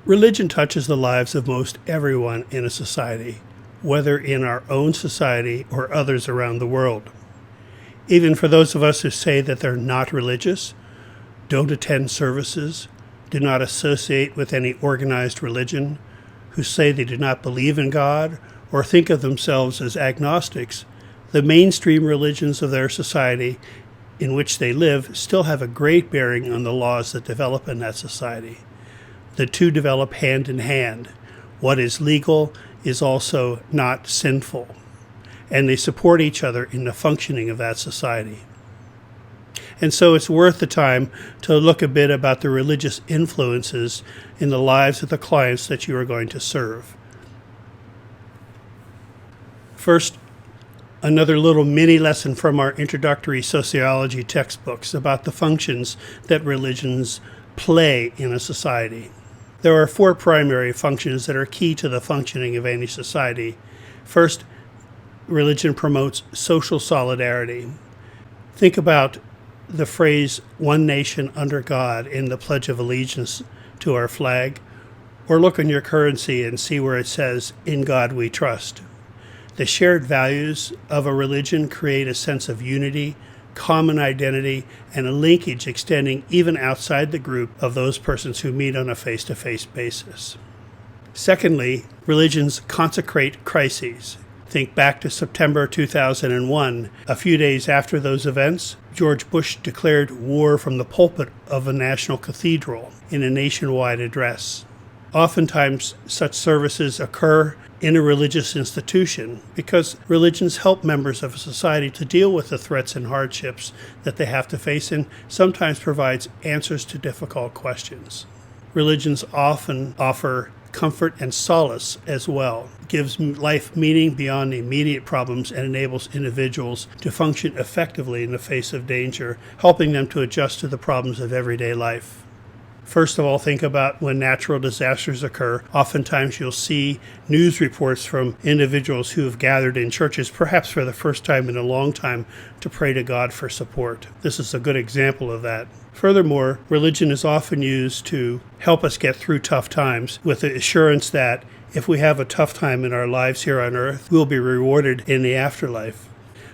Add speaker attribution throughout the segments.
Speaker 1: Religion touches the lives of most everyone in a society, whether in our own society or others around the world. Even for those of us who say that they're not religious, don't attend services, do not associate with any organized religion, who say they do not believe in God or think of themselves as agnostics, the mainstream religions of their society in which they live still have a great bearing on the laws that develop in that society. The two develop hand in hand. What is legal is also not sinful, and they support each other in the functioning of that society. And so it's worth the time to look a bit about the religious influences in the lives of the clients that you are going to serve. First, another little mini lesson from our introductory sociology textbooks about the functions that religions play in a society. There are four primary functions that are key to the functioning of any society. First, religion promotes social solidarity. Think about the phrase, "one nation under God," in the Pledge of Allegiance to our flag, or look on your currency and see where it says, "In God we trust." The shared values of a religion create a sense of unity, common identity, and a linkage extending even outside the group of those persons who meet on a face-to-face basis. Secondly, religions consecrate crises. Think back to September 2001. A few days after those events, George Bush declared war from the pulpit of a national cathedral in a nationwide address. Oftentimes, such services occur in a religious institution because religions help members of a society to deal with the threats and hardships that they have to face and sometimes provides answers to difficult questions. Religions often offer comfort and solace as well. It gives life meaning beyond the immediate problems and enables individuals to function effectively in the face of danger, helping them to adjust to the problems of everyday life. First of all, think about when natural disasters occur. Oftentimes you'll see news reports from individuals who have gathered in churches, perhaps for the first time in a long time, to pray to God for support. This is a good example of that. Furthermore, religion is often used to help us get through tough times with the assurance that if we have a tough time in our lives here on earth, we'll be rewarded in the afterlife.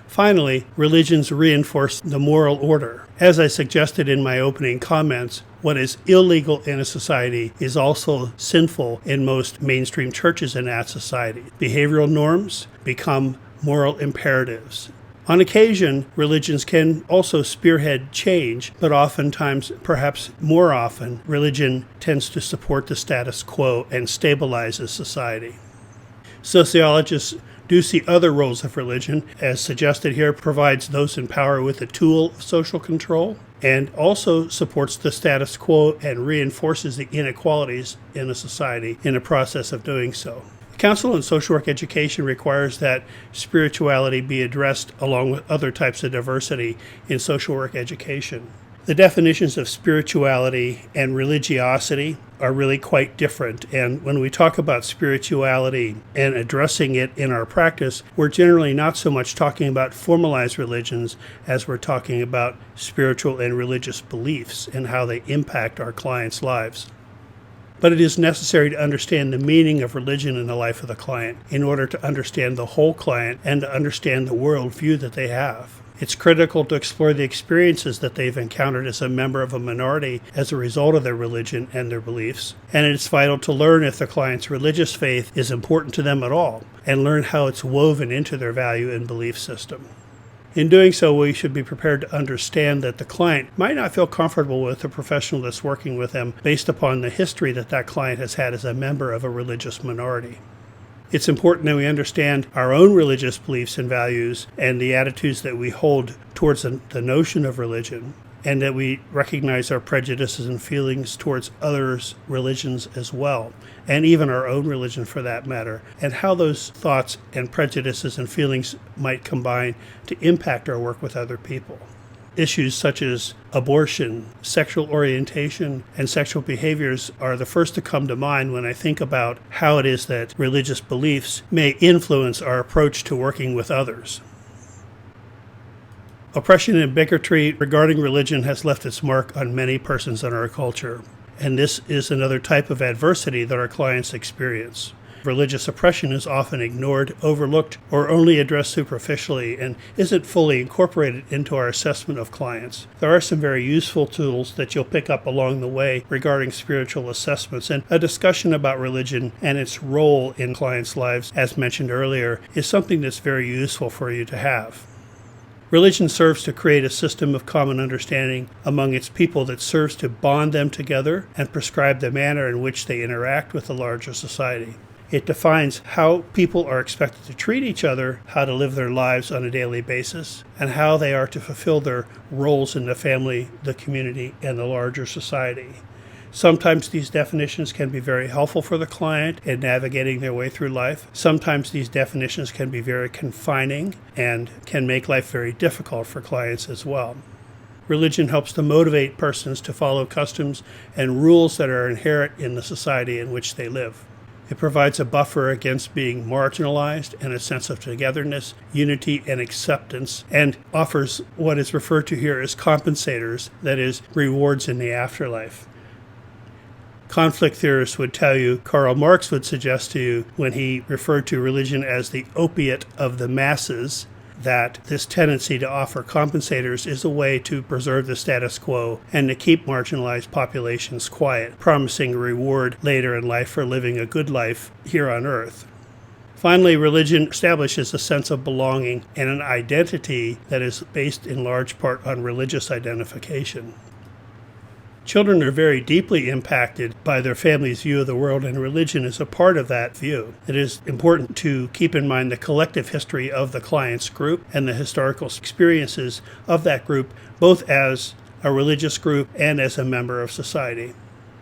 Speaker 1: Finally, religions reinforce the moral order. As I suggested in my opening comments, what is illegal in a society is also sinful in most mainstream churches in that society. Behavioral norms become moral imperatives. On occasion, religions can also spearhead change, but oftentimes, perhaps more often, religion tends to support the status quo and stabilizes society. Sociologists do see other roles of religion, as suggested here, provides those in power with a tool of social control, and also supports the status quo and reinforces the inequalities in a society in the process of doing so. Counsel in social work education requires that spirituality be addressed along with other types of diversity in social work education. The definitions of spirituality and religiosity are really quite different, and when we talk about spirituality and addressing it in our practice, we're generally not so much talking about formalized religions as we're talking about spiritual and religious beliefs and how they impact our clients' lives. But it is necessary to understand the meaning of religion in the life of the client in order to understand the whole client and to understand the worldview that they have. It's critical to explore the experiences that they've encountered as a member of a minority as a result of their religion and their beliefs. And it's vital to learn if the client's religious faith is important to them at all and learn how it's woven into their value and belief system. In doing so, we should be prepared to understand that the client might not feel comfortable with the professional that's working with them based upon the history that that client has had as a member of a religious minority. It's important that we understand our own religious beliefs and values and the attitudes that we hold towards the notion of religion, and that we recognize our prejudices and feelings towards others' religions as well, and even our own religion for that matter, and how those thoughts and prejudices and feelings might combine to impact our work with other people. Issues such as abortion, sexual orientation, and sexual behaviors are the first to come to mind when I think about how it is that religious beliefs may influence our approach to working with others. Oppression and bigotry regarding religion has left its mark on many persons in our culture. and this is another type of adversity that our clients experience. Religious oppression is often ignored, overlooked, or only addressed superficially and isn't fully incorporated into our assessment of clients. There are some very useful tools that you'll pick up along the way regarding spiritual assessments, and a discussion about religion and its role in clients' lives, as mentioned earlier, is something that's very useful for you to have. Religion serves to create a system of common understanding among its people that serves to bond them together and prescribe the manner in which they interact with the larger society. It defines how people are expected to treat each other, how to live their lives on a daily basis, and how they are to fulfill their roles in the family, the community, and the larger society. Sometimes these definitions can be very helpful for the client in navigating their way through life. Sometimes these definitions can be very confining and can make life very difficult for clients as well. Religion helps to motivate persons to follow customs and rules that are inherent in the society in which they live. It provides a buffer against being marginalized and a sense of togetherness, unity, and acceptance, and offers what is referred to here as compensators, that is, rewards in the afterlife. Conflict theorists would tell you, Karl Marx would suggest to you, when he referred to religion as the opiate of the masses, that this tendency to offer compensators is a way to preserve the status quo and to keep marginalized populations quiet, promising a reward later in life for living a good life here on earth. Finally, religion establishes a sense of belonging and an identity that is based in large part on religious identification. Children are very deeply impacted by their family's view of the world, and religion is a part of that view. It is important to keep in mind the collective history of the client's group and the historical experiences of that group, both as a religious group and as a member of society.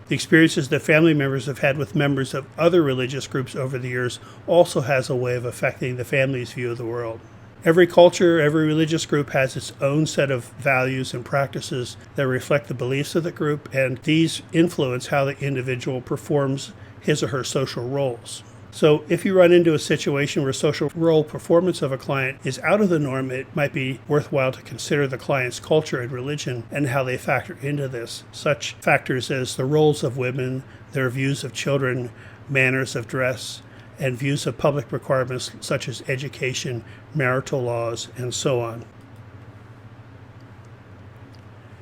Speaker 1: The experiences that family members have had with members of other religious groups over the years also has a way of affecting the family's view of the world. Every culture, every religious group has its own set of values and practices that reflect the beliefs of the group, and these influence how the individual performs his or her social roles. So if you run into a situation where social role performance of a client is out of the norm, it might be worthwhile to consider the client's culture and religion and how they factor into this. Such factors as the roles of women, their views of children, manners of dress, and views of public requirements such as education, marital laws, and so on.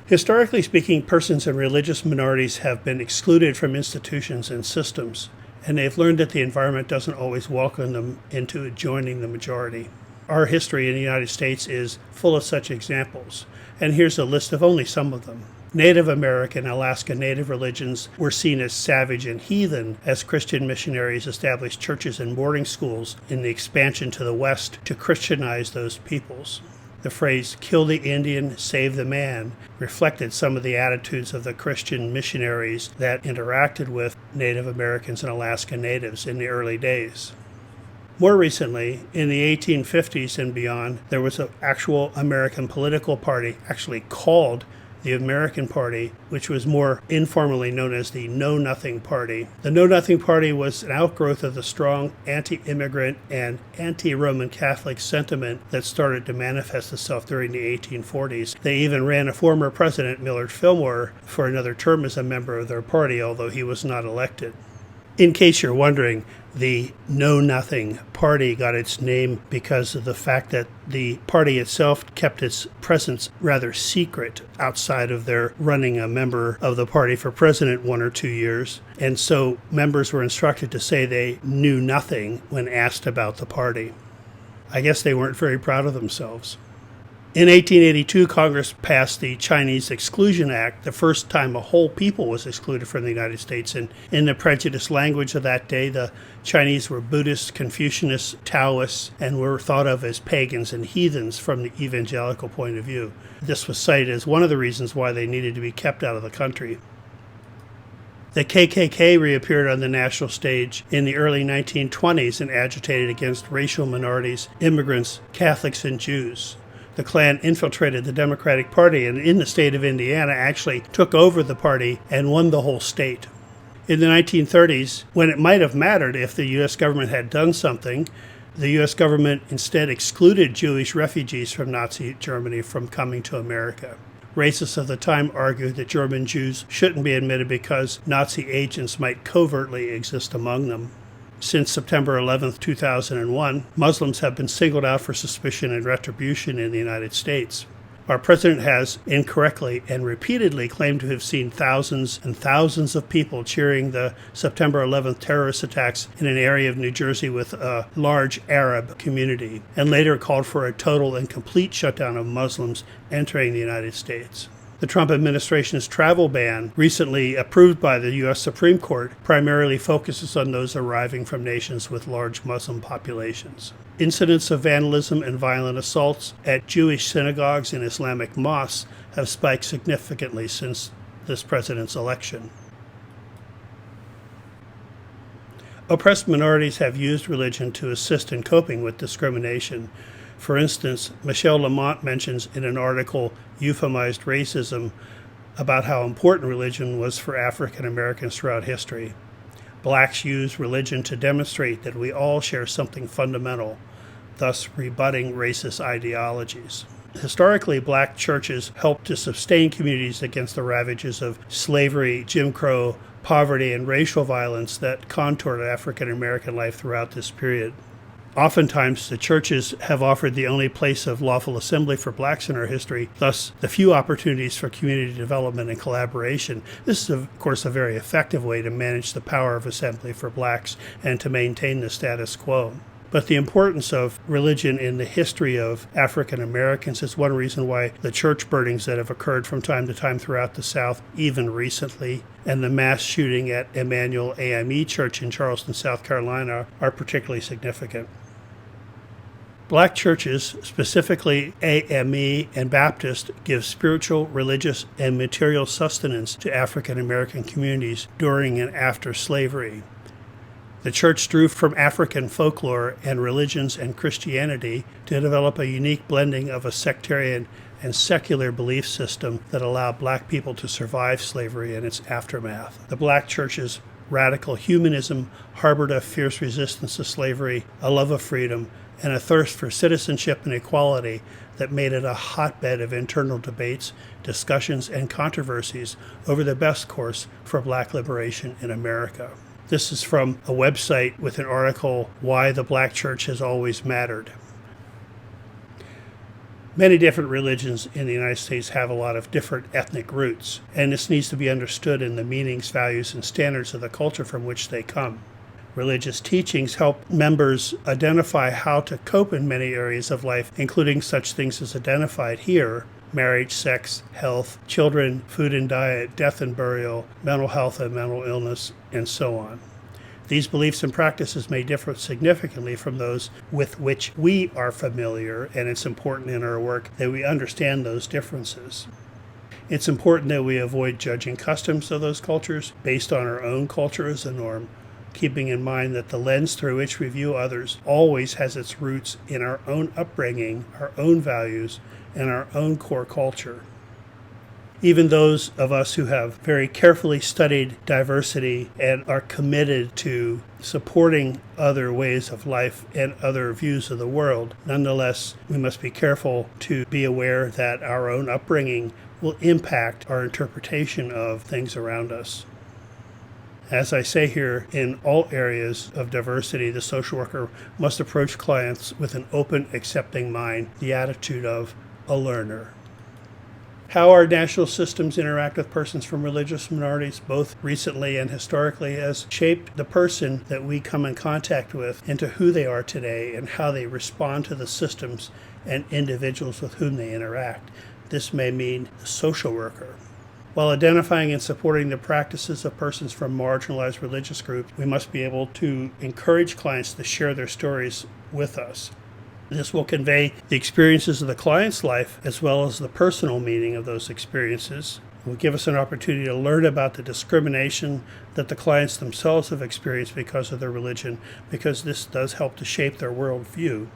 Speaker 1: Historically speaking, persons in religious minorities have been excluded from institutions and systems, and they've learned that the environment doesn't always welcome them into joining the majority. Our history in the United States is full of such examples, and here's a list of only some of them. Native American and Alaska Native religions were seen as savage and heathen as Christian missionaries established churches and boarding schools in the expansion to the west to Christianize those peoples. The phrase, "kill the Indian, save the man," reflected some of the attitudes of the Christian missionaries that interacted with Native Americans and Alaska Natives in the early days. More recently, in the 1850s and beyond, there was an actual American political party, actually called the American Party, which was more informally known as the Know Nothing Party. The Know Nothing Party was an outgrowth of the strong anti-immigrant and anti-Roman Catholic sentiment that started to manifest itself during the 1840s. They even ran a former president, Millard Fillmore, for another term as a member of their party, although he was not elected. In case you're wondering, the Know Nothing Party got its name because of the fact that the party itself kept its presence rather secret outside of their running a member of the party for president 1 or 2 years. And so members were instructed to say they knew nothing when asked about the party. I guess they weren't very proud of themselves. In 1882, Congress passed the Chinese Exclusion Act, the first time a whole people was excluded from the United States. And in the prejudiced language of that day, the Chinese were Buddhists, Confucianists, Taoists, and were thought of as pagans and heathens from the evangelical point of view. This was cited as one of the reasons why they needed to be kept out of the country. The KKK reappeared on the national stage in the early 1920s and agitated against racial minorities, immigrants, Catholics, and Jews. The Klan infiltrated the Democratic Party and in the state of Indiana actually took over the party and won the whole state. In the 1930s, when it might have mattered if the U.S. government had done something, the U.S. government instead excluded Jewish refugees from Nazi Germany from coming to America. Racists of the time argued that German Jews shouldn't be admitted because Nazi agents might covertly exist among them. Since September 11, 2001, Muslims have been singled out for suspicion and retribution in the United States. Our president has incorrectly and repeatedly claimed to have seen thousands and thousands of people cheering the September 11th terrorist attacks in an area of New Jersey with a large Arab community, and later called for a total and complete shutdown of Muslims entering the United States. The Trump administration's travel ban, recently approved by the U.S. Supreme Court, primarily focuses on those arriving from nations with large Muslim populations. Incidents of vandalism and violent assaults at Jewish synagogues and Islamic mosques have spiked significantly since this president's election. Oppressed minorities have used religion to assist in coping with discrimination. For instance, Michelle Lamont mentions in an article, Euphemized Racism, about how important religion was for African Americans throughout history. Blacks use religion to demonstrate that we all share something fundamental, thus rebutting racist ideologies. Historically, black churches helped to sustain communities against the ravages of slavery, Jim Crow, poverty, and racial violence that contoured African American life throughout this period. Oftentimes, the churches have offered the only place of lawful assembly for blacks in our history, thus the few opportunities for community development and collaboration. This is, of course, a very effective way to manage the power of assembly for blacks and to maintain the status quo. But the importance of religion in the history of African Americans is one reason why the church burnings that have occurred from time to time throughout the South, even recently, and the mass shooting at Emmanuel AME Church in Charleston, South Carolina, are particularly significant. Black churches, specifically AME and Baptist, give spiritual, religious, and material sustenance to African American communities during and after slavery. The church drew from African folklore and religions and Christianity to develop a unique blending of a sectarian and secular belief system that allowed black people to survive slavery and its aftermath. The black church's radical humanism harbored a fierce resistance to slavery, a love of freedom, and a thirst for citizenship and equality that made it a hotbed of internal debates, discussions, and controversies over the best course for black liberation in America. This is from a website with an article, Why the Black Church Has Always Mattered. Many different religions in the United States have a lot of different ethnic roots, and this needs to be understood in the meanings, values, and standards of the culture from which they come. Religious teachings help members identify how to cope in many areas of life, including such things as identified here: marriage, sex, health, children, food and diet, death and burial, mental health and mental illness, and so on. These beliefs and practices may differ significantly from those with which we are familiar, and it's important in our work that we understand those differences. It's important that we avoid judging customs of those cultures based on our own culture as a norm, keeping in mind that the lens through which we view others always has its roots in our own upbringing, our own values, and our own core culture. Even those of us who have very carefully studied diversity and are committed to supporting other ways of life and other views of the world, nonetheless, we must be careful to be aware that our own upbringing will impact our interpretation of things around us. As I say here, in all areas of diversity, the social worker must approach clients with an open, accepting mind, the attitude of a learner. How our national systems interact with persons from religious minorities, both recently and historically, has shaped the person that we come in contact with into who they are today and how they respond to the systems and individuals with whom they interact. This may mean the social worker. While identifying and supporting the practices of persons from marginalized religious groups, we must be able to encourage clients to share their stories with us. This will convey the experiences of the client's life as well as the personal meaning of those experiences. It will give us an opportunity to learn about the discrimination that the clients themselves have experienced because of their religion, because this does help to shape their worldview.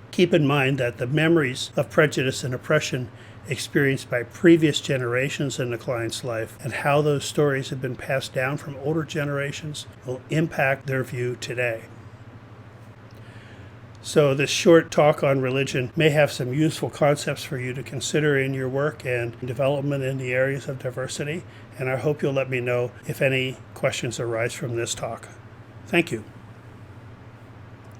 Speaker 1: Keep in mind that the memories of prejudice and oppression experienced by previous generations in the client's life and how those stories have been passed down from older generations will impact their view today. So this short talk on religion may have some useful concepts for you to consider in your work and development in the areas of diversity, and I hope you'll let me know if any questions arise from this talk. Thank you.